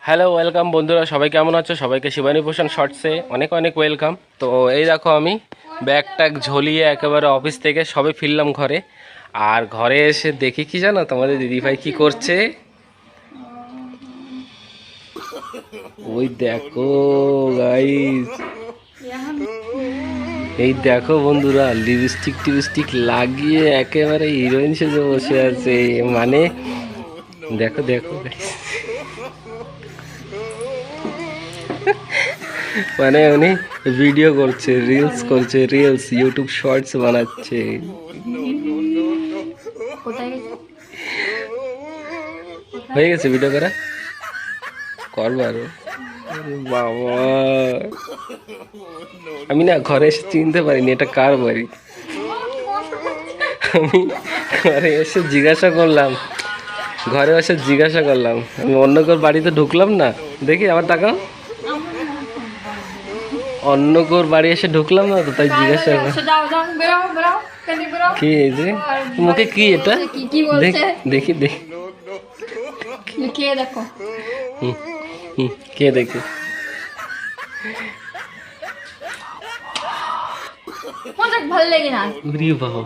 Hello welcome বন্ধুরা, সবাই কেমন আছো? সবাইকে শিবানী ভূষণ শর্টসে অনেক অনেক ওয়েলকাম। তো এই দেখো আমি ব্যাগ ট্যাগ ঝলিয়ে একেবারে অফিস থেকে সবে ফিরলাম ঘরে। আর ঘরে এসে দেখি কি জানো, তোমাদের দিদিভাই কি করছে। ওই দেখো গাইস, এই দেখো বন্ধুরা, লিপস্টিক টিপস্টিক লাগিয়ে একেবারে হিরোইন সেজে বসে আছে। মানে দেখো দেখো guys। মানে উনি ভিডিও করছে, রিলস করছে, রিলস ইউটিউব শর্টস বানাচ্ছে। হয়ে গেছে ভিডিও করা, করবো আরো। বাবা, আমি না ঘরে এসে চিনতে পারিনি এটা কার বাড়ি। আমি ঘরে এসে জিজ্ঞাসা করলাম, আমি অন্য কার বাড়িতে ঢুকলাম না, দেখি আবার তাকাও, অন্য কোর বাড়ি এসে ঢুকলাম না তো, তাই জিজ্ঞাসা কি এই যে মুখে কি এটা, দেখি দেখি খেয়ে দেখো। কে দেখি। ভালো লেগে না। ওরে বাবা,